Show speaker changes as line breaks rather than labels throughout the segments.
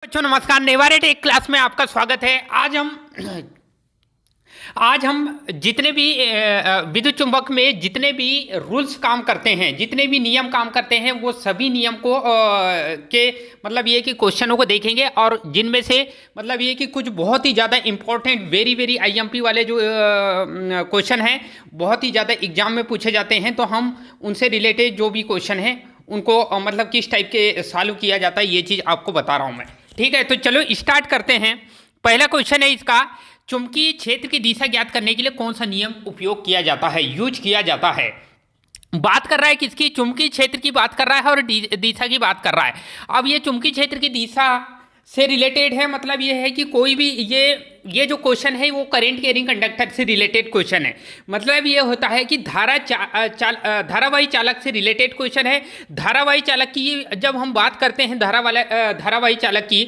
बच्चों नमस्कार। Neware take class में आपका स्वागत है। आज हम जितने भी विद्युत चुंबक में जितने भी रूल्स काम करते हैं, जितने भी नियम काम करते हैं, वो सभी नियम को के मतलब ये कि क्वेश्चनों को देखेंगे और जिनमें से मतलब ये कि कुछ बहुत ही ज़्यादा इंपॉर्टेंट वेरी वेरी आईएमपी वाले जो क्वेश्चन हैं, बहुत ही ज़्यादा एग्जाम में पूछे जाते हैं, तो हम उनसे रिलेटेड जो भी क्वेश्चन हैं उनको मतलब किस टाइप के सॉल्व किया जाता है ये चीज़ आपको बता रहा हूँ मैं। ठीक है, तो चलो स्टार्ट करते हैं। पहला क्वेश्चन है इसका, चुंबकीय क्षेत्र की दिशा ज्ञात करने के लिए कौन सा नियम उपयोग किया जाता है, यूज किया जाता है। बात कर रहा है किसकी, चुंबकीय क्षेत्र की बात कर रहा है और दिशा की बात कर रहा है। अब ये चुंबकीय क्षेत्र की दिशा से रिलेटेड है, मतलब ये है कि कोई भी ये जो क्वेश्चन है वो करंट कैरिंग कंडक्टर से रिलेटेड क्वेश्चन है। मतलब ये होता है कि धारावाही चालक से रिलेटेड क्वेश्चन है। धारावाही चालक की जब हम बात करते हैं धारावाही चालक की,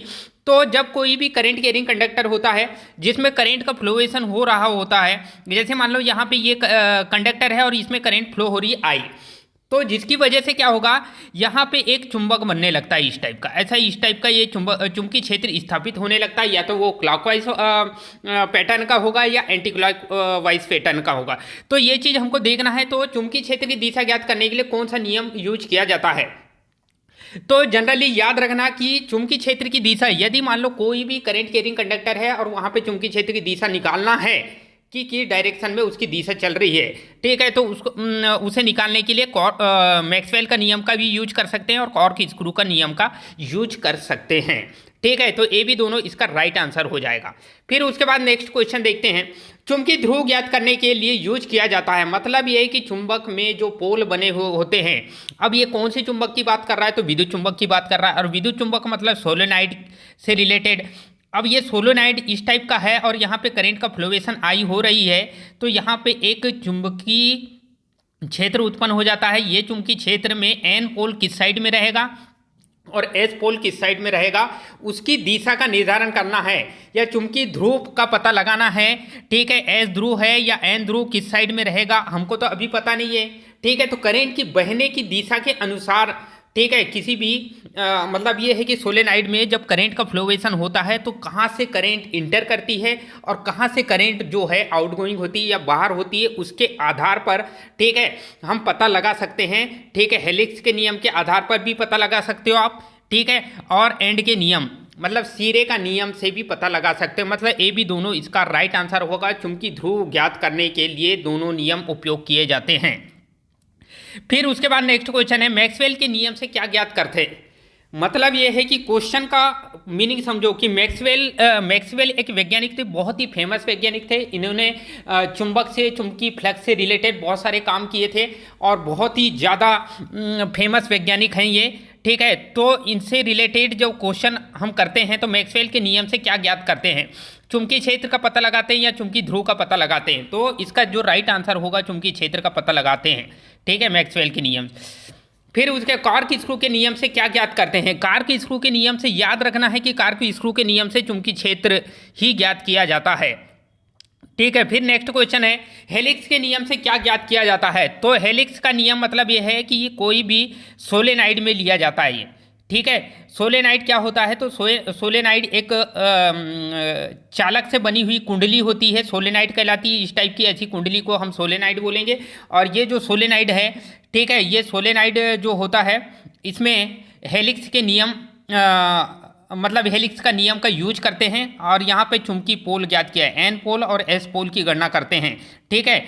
तो जब कोई भी करंट कैरिंग कंडक्टर होता है जिसमें करंट का फ्लोएशन हो रहा होता है, जैसे मान लो यहाँ पे ये कंडक्टर है और इसमें करंट फ्लो हो रही है आई, तो जिसकी वजह से क्या होगा, यहाँ पे एक चुंबक बनने लगता है इस टाइप का। ऐसा इस टाइप का ये चुंबकीय क्षेत्र स्थापित होने लगता है, या तो वो क्लॉकवाइज पैटर्न का होगा या एंटी क्लॉकवाइज पैटर्न का होगा। तो ये चीज़ हमको देखना है। तो चुंबकीय क्षेत्र की दिशा ज्ञात करने के लिए कौन सा नियम यूज किया जाता है। तो जनरली याद रखना कि चुंबकीय क्षेत्र की दिशा, यदि मान लो कोई भी करंट कैरिंग कंडक्टर है और वहाँ पे चुंबकीय क्षेत्र की दिशा निकालना है कि डायरेक्शन में उसकी दिशा चल रही है, ठीक है, तो उसको उसे निकालने के लिए मैक्सवेल का नियम का भी यूज कर सकते हैं और कॉर्क स्क्रू का नियम का यूज कर सकते हैं। ठीक है, तो ये भी दोनों इसका राइट आंसर हो जाएगा। फिर उसके बाद नेक्स्ट क्वेश्चन देखते हैं। चुंबकीय ध्रुव ज्ञात करने के लिए यूज किया जाता है, मतलब ये है कि चुंबक में जो पोल बने होते हैं। अब ये कौन से चुंबक की बात कर रहा है, तो विद्युत चुंबक की बात कर रहा है, और विद्युत चुंबक मतलब सोलेनाइड से रिलेटेड। अब ये सोलेनाइड इस टाइप का है और यहाँ पे करंट का फ्लोएशन आई हो रही है, तो यहाँ पे एक चुंबकीय क्षेत्र उत्पन्न हो जाता है। ये चुंबकीय क्षेत्र में एन पोल किस साइड में रहेगा और एस पोल किस साइड में रहेगा, उसकी दिशा का निर्धारण करना है, या चुंबकीय ध्रुव का पता लगाना है। ठीक है, एस ध्रुव है या एन ध्रुव किस साइड में रहेगा, हमको तो अभी पता नहीं है। ठीक है, तो करंट की बहने की दिशा के अनुसार, ठीक है, किसी भी मतलब ये है कि सोलेनाइड में जब करंट का फ्लोएशन होता है तो कहाँ से करंट इंटर करती है और कहाँ से करंट जो है आउटगोइंग होती है या बाहर होती है, उसके आधार पर, ठीक है, हम पता लगा सकते हैं। ठीक है, हेलिक्स के नियम के आधार पर भी पता लगा सकते हो आप, ठीक है, और एंड के नियम मतलब सिरे का नियम से भी पता लगा सकते हो। मतलब ये भी दोनों इसका राइट आंसर होगा। चुंबकीय ध्रुव ज्ञात करने के लिए दोनों नियम उपयोग किए जाते हैं। फिर उसके बाद नेक्स्ट क्वेश्चन है, मैक्सवेल के नियम से क्या ज्ञात करते हैं। मतलब ये है कि क्वेश्चन का मीनिंग समझो कि मैक्सवेल एक वैज्ञानिक थे, बहुत ही फेमस वैज्ञानिक थे। इन्होंने चुंबक से, चुंबकीय फ्लक्स से रिलेटेड बहुत सारे काम किए थे और बहुत ही ज़्यादा फेमस वैज्ञानिक हैं ये। ठीक है, तो इनसे रिलेटेड जो क्वेश्चन हम करते हैं, तो मैक्सवेल के नियम से क्या ज्ञात करते हैं, चुंबकीय क्षेत्र का पता लगाते हैं या चुंबकीय ध्रुव का पता लगाते हैं। तो इसका जो राइट आंसर होगा, चुंबकीय क्षेत्र का पता लगाते हैं। ठीक है, मैक्सवेल के नियम। फिर उसके कॉर्क स्क्रू के नियम से क्या ज्ञात करते हैं। कॉर्क स्क्रू के नियम से याद रखना है कि कॉर्क स्क्रू के नियम से चुंबकीय क्षेत्र ही ज्ञात किया जाता है। ठीक है, फिर नेक्स्ट क्वेश्चन है, हेलिक्स के नियम से क्या ज्ञात किया जाता है। तो हेलिक्स का नियम मतलब ये है कि ये कोई भी सोलेनाइड में लिया जाता है ये। ठीक है, सोलेनाइड क्या होता है, तो सोलेनाइड एक चालक से बनी हुई कुंडली होती है, सोलेनाइड कहलाती है। इस टाइप की ऐसी कुंडली को हम सोलेनाइड बोलेंगे। और ये जो सोलेनाइड है, ठीक है, ये सोलेनाइड जो होता है इसमें हेलिक्स के नियम मतलब हेलिक्स का नियम का यूज करते हैं और यहाँ पे चुंबकीय पोल ज्ञात किया है, एन पोल और एस पोल की गणना करते हैं। ठीक है,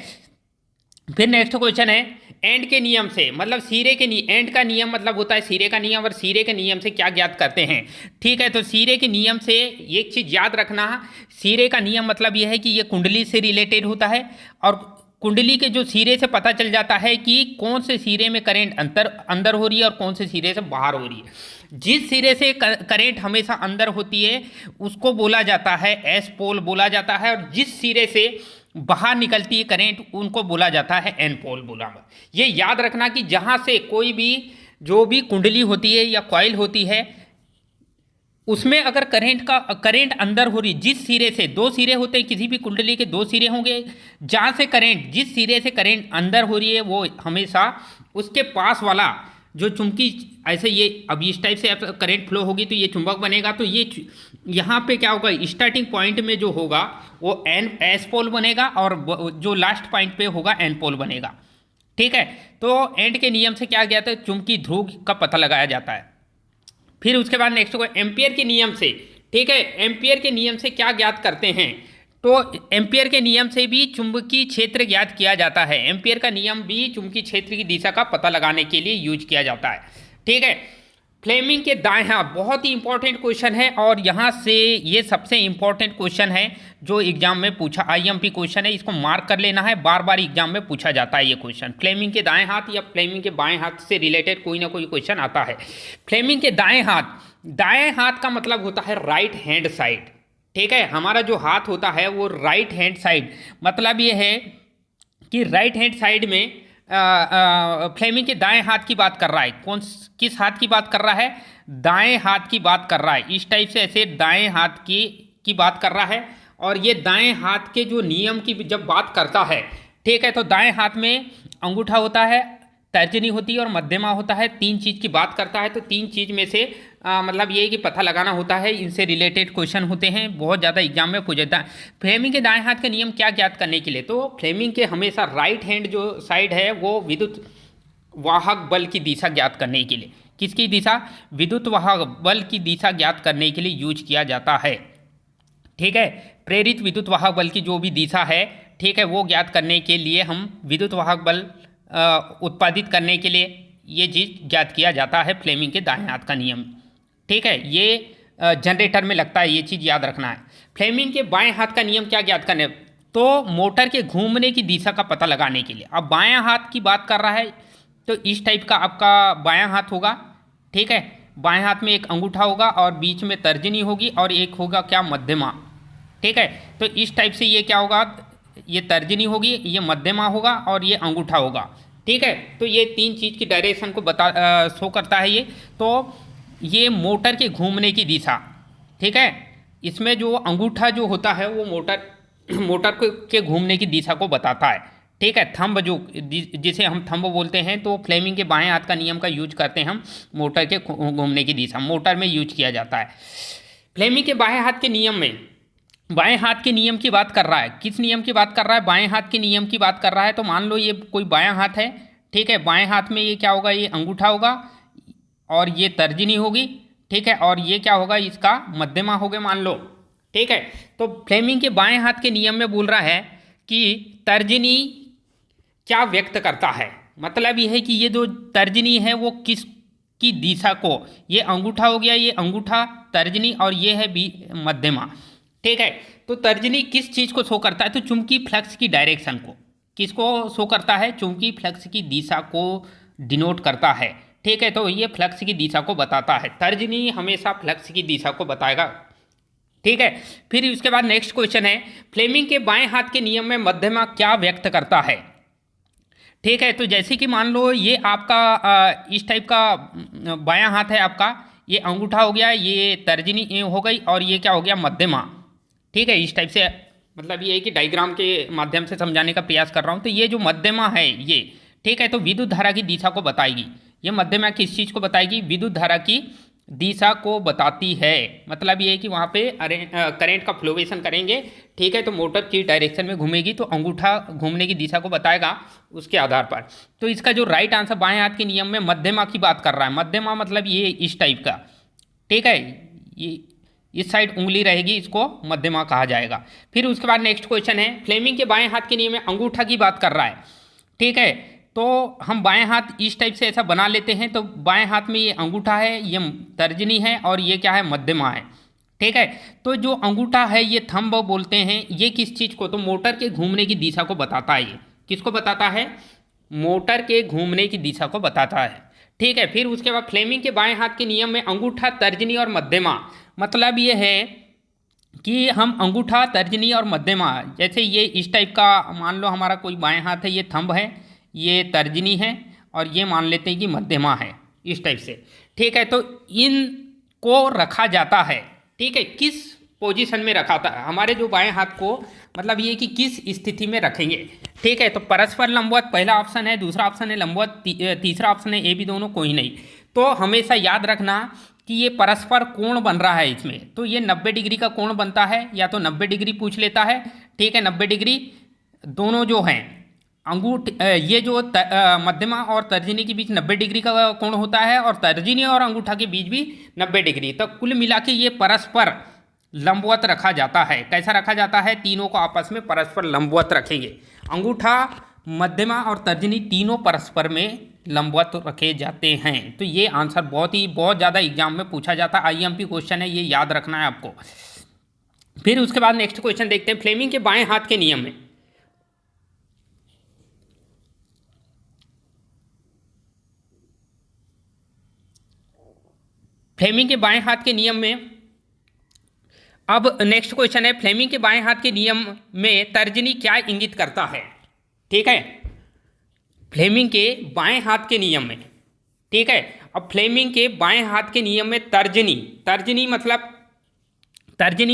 फिर नेक्स्ट क्वेश्चन है, एंड के नियम से मतलब सिरे के एंड का नियम मतलब होता है सिरे का नियम, और सिरे के नियम से क्या ज्ञात करते हैं। ठीक है, तो सिरे के नियम से एक चीज़ याद रखना, सिरे का नियम मतलब यह है कि ये कुंडली से रिलेटेड होता है और कुंडली के जो सिरे से पता चल जाता है कि कौन से सिरे में करंट अंदर हो रही है और कौन से सिरे से बाहर हो रही है। जिस सिरे से करंट हमेशा अंदर होती है उसको बोला जाता है एस पोल बोला जाता है, और जिस सिरे से बाहर निकलती है करंट उनको बोला जाता है एन पोल बोला। ये याद रखना कि जहाँ से कोई भी जो भी कुंडली होती है या कॉइल होती है उसमें अगर करंट अंदर हो रही, जिस सिरे से, दो सिरे होते हैं किसी भी कुंडली के, दो सिरे होंगे, जहाँ से करंट, जिस सिरे से करंट अंदर हो रही है वो हमेशा उसके पास वाला जो चुंबकी, ऐसे ये अब इस टाइप से करंट फ्लो होगी तो ये चुंबक बनेगा। तो ये यहाँ पे क्या होगा, स्टार्टिंग पॉइंट में जो होगा वो एन एस पोल बनेगा और जो लास्ट पॉइंट पे होगा एन पोल बनेगा। ठीक है, तो एंड के नियम से क्या ज्ञात है, चुंबकीय ध्रुव का पता लगाया जाता है। फिर उसके बाद नेक्स्ट को एम्पियर के नियम से, ठीक है, एम्पियर के नियम से क्या ज्ञात करते हैं, तो एम्पियर के नियम से भी चुंबकीय क्षेत्र ज्ञात किया जाता है। एम्पियर का नियम भी चुंबकीय क्षेत्र की दिशा का पता लगाने के लिए यूज किया जाता है। ठीक है, फ्लेमिंग के दाएं हाथ, बहुत ही इंपॉर्टेंट क्वेश्चन है और यहाँ से ये सबसे इंपॉर्टेंट क्वेश्चन है जो एग्जाम में पूछा, आईएमपी क्वेश्चन है, इसको मार्क कर लेना है, बार बार एग्जाम में पूछा जाता है ये क्वेश्चन। फ्लेमिंग के दाएं हाथ या फ्लेमिंग के बाएं हाथ से रिलेटेड कोई ना कोई क्वेश्चन आता है। फ्लेमिंग के दाएं हाथ का मतलब होता है राइट हैंड साइड। ठीक है, हमारा जो हाथ होता है वो राइट हैंड साइड, मतलब ये है कि राइट हैंड साइड में फ्लेमिंग के दाएं हाथ की बात कर रहा है। किस हाथ की बात कर रहा है, दाएं हाथ की बात कर रहा है। इस टाइप से ऐसे दाएं हाथ की बात कर रहा है। और ये दाएं हाथ के जो नियम की जब बात करता है, ठीक है, तो दाएं हाथ में अंगूठा होता है, तर्जनी होती है और मध्यमा होता है। तीन चीज़ की बात करता है। तो तीन चीज़ में से मतलब ये कि पता लगाना होता है, इनसे रिलेटेड क्वेश्चन होते हैं, बहुत ज़्यादा एग्जाम में पूछा जाता है। फ्लेमिंग के दाएं हाथ का नियम क्या ज्ञात करने के लिए, तो फ्लेमिंग के हमेशा राइट हैंड जो साइड है वो विद्युत वाहक बल की दिशा ज्ञात करने के लिए, किसकी दिशा, विद्युत वाहक बल की दिशा ज्ञात करने के लिए यूज किया जाता है। ठीक है, प्रेरित विद्युत वाहक बल की जो भी दिशा है, ठीक है, वो ज्ञात करने के लिए हम विद्युत वाहक बल उत्पादित करने के लिए ये चीज़ ज्ञात किया जाता है, फ्लेमिंग के दाएं हाथ का नियम। ठीक है, ये जनरेटर में लगता है, ये चीज़ याद रखना है। फ्लेमिंग के बाएं हाथ का नियम क्या ज्ञात करने, तो मोटर के घूमने की दिशा का पता लगाने के लिए। अब बायां हाथ की बात कर रहा है तो इस टाइप का आपका बायां हाथ होगा। ठीक है, बाएं हाथ में एक अंगूठा होगा और बीच में तर्जनी होगी और एक होगा क्या, मध्यमा। ठीक है, तो इस टाइप से ये क्या होगा, ये तर्जनी होगी, ये मध्यमा होगा और ये अंगूठा होगा। ठीक है, तो ये तीन चीज़ की डायरेक्शन को शो करता है ये। तो ये मोटर के घूमने की दिशा। ठीक है, इसमें जो अंगूठा जो होता है वो मोटर के घूमने की दिशा को बताता है। ठीक है, थंब जिसे हम थंब बोलते हैं, तो फ्लेमिंग के बाएं हाथ का नियम का यूज करते हैं हम मोटर के घूमने की दिशा, मोटर में यूज किया जाता है। फ्लेमिंग के बाएं हाथ के नियम में, बाएं हाथ के नियम की बात कर रहा है, किस नियम की बात कर रहा है, बाएं हाथ के नियम की बात कर रहा है। तो मान लो ये कोई बायां हाथ है। ठीक है, बाएं हाथ में ये क्या होगा, ये अंगूठा होगा और ये तर्जनी होगी। ठीक है, और ये क्या होगा, इसका मध्यमा हो गया मान लो। ठीक है, तो फ्लेमिंग के बाएं हाथ के नियम में बोल रहा है कि तर्जनी क्या व्यक्त करता है, मतलब ये है कि ये जो तर्जनी है वो किस की दिशा को, ये अंगूठा हो गया, ये अंगूठा तर्जनी और ये है मध्यमा। ठीक है, तो तर्जनी किस चीज़ को शो करता है, तो चुंबकीय फ्लक्स की डायरेक्शन को, किसको शो करता है, चुंबकीय फ्लक्स की दिशा को डिनोट करता है। ठीक है, तो ये फ्लक्स की दिशा को बताता है, तर्जनी हमेशा फ्लक्स की दिशा को बताएगा। ठीक है, फिर उसके बाद नेक्स्ट क्वेश्चन है, फ्लेमिंग के बाएं हाथ के नियम में मध्यमा क्या व्यक्त करता है। ठीक है, तो जैसे कि मान लो ये आपका इस टाइप का बायां हाथ है आपका, ये अंगूठा हो गया, ये तर्जनी हो गई और ये क्या हो गया, मध्यमा। ठीक है, इस टाइप से, मतलब ये है कि डायग्राम के माध्यम से समझाने का प्रयास कर रहा हूँ। तो ये जो मध्यमा है ये, ठीक है, तो विद्युत धारा की दिशा को बताएगी। ये मध्यमा किस चीज़ को बताएगी, विद्युत धारा की दिशा को बताती है। मतलब ये है कि वहाँ पे करंट का फ्लोवेशन करेंगे। ठीक है, तो मोटर की डायरेक्शन में घूमेगी तो अंगूठा घूमने की दिशा को बताएगा उसके आधार पर। तो इसका जो राइट आंसर बाएं हाथ के नियम में मध्यमा की बात कर रहा है। मध्यमा मतलब ये इस टाइप का। ठीक है, ये इस साइड उंगली रहेगी, इसको मध्यमा कहा जाएगा। फिर उसके बाद नेक्स्ट क्वेश्चन है, फ्लेमिंग के बाएं हाथ के नियम में अंगूठा की बात कर रहा है। ठीक है, तो हम बाएं हाथ इस टाइप से ऐसा बना लेते हैं। तो बाएं हाथ में ये अंगूठा है, ये तर्जनी है और ये क्या है, मध्यमा है। ठीक है, तो जो अंगूठा है ये थंब बोलते हैं। ये किस चीज़ को, तो मोटर के घूमने की दिशा को बताता है। ये किसको बताता है, मोटर के घूमने की दिशा को बताता है। ठीक है, फिर उसके बाद फ्लेमिंग के बाएं हाथ के नियम में अंगूठा, तर्जनी और मध्यमा, मतलब ये है कि हम अंगूठा, तर्जनी और मध्यमा, जैसे ये इस टाइप का मान लो हमारा कोई बाएं हाथ है, ये थंब है, ये तर्जनी है और ये मान लेते हैं कि मध्यमा है, इस टाइप से। ठीक है, तो इनको रखा जाता है। ठीक है, किस पोजीशन में रखा था, हमारे जो बाएं हाथ को मतलब ये कि किस स्थिति में रखेंगे। ठीक है, तो परस्पर लंबवत पहला ऑप्शन है, दूसरा ऑप्शन है लंबवत, तीसरा ऑप्शन है ए बी दोनों कोई नहीं। तो हमेशा याद रखना कि ये परस्पर कोण बन रहा है इसमें, तो ये 90 डिग्री का कोण बनता है, या तो 90 डिग्री पूछ लेता है। ठीक है, 90 डिग्री दोनों जो हैं ये जो मध्यमा और तर्जनी के बीच 90 डिग्री का कोण होता है, और तर्जनी और अंगूठा के बीच भी 90 डिग्री। तो कुल मिला के ये परस्पर लंबवत रखा जाता है। कैसा रखा जाता है? तीनों को आपस में परस्पर लंबवत रखेंगे। अंगूठा, मध्यमा और तर्जनी तीनों परस्पर में लंबवत रखे जाते हैं। तो ये आंसर बहुत ज़्यादा एग्जाम में पूछा जाता है, आईएमपी क्वेश्चन है, ये याद रखना है आपको। फिर उसके बाद नेक्स्ट क्वेश्चन देखते हैं, फ्लेमिंग के बाएं हाथ के नियम में। फ्लेमिंग के बाएं हाथ के नियम में अब नेक्स्ट क्वेश्चन है, फ्लेमिंग के बाएं हाथ के नियम में तर्जनी क्या इंगित करता है? ठीक है, फ्लेमिंग के बाएं हाथ के नियम में, ठीक है, अब फ्लेमिंग के बाएं हाथ के नियम में तर्जनी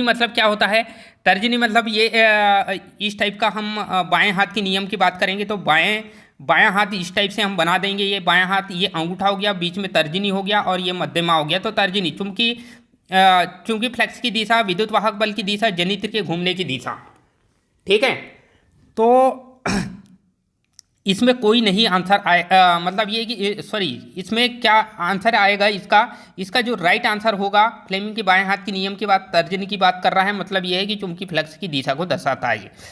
मतलब क्या होता है? तर्जनी मतलब ये इस टाइप का हम बाएं हाथ के नियम की बात करेंगे तो बायां हाथ इस टाइप से हम बना देंगे। ये बायां हाथ, ये अंगूठा हो गया, बीच में तर्जनी हो गया और ये मध्यमा हो गया। तो तर्जनी चूंकि फ्लेक्स की दिशा, विद्युत वाहक बल की दिशा, जनित्र के घूमने की दिशा। ठीक है, तो इसमें कोई नहीं आंसर मतलब ये कि सॉरी, इसमें क्या आंसर आएगा इसका जो राइट आंसर होगा, फ्लेमिंग के बाएं हाथ के नियम की बात, तर्जनी की बात कर रहा है, मतलब ये है कि चुंबकीय फ्लक्स की दिशा को दर्शाता है।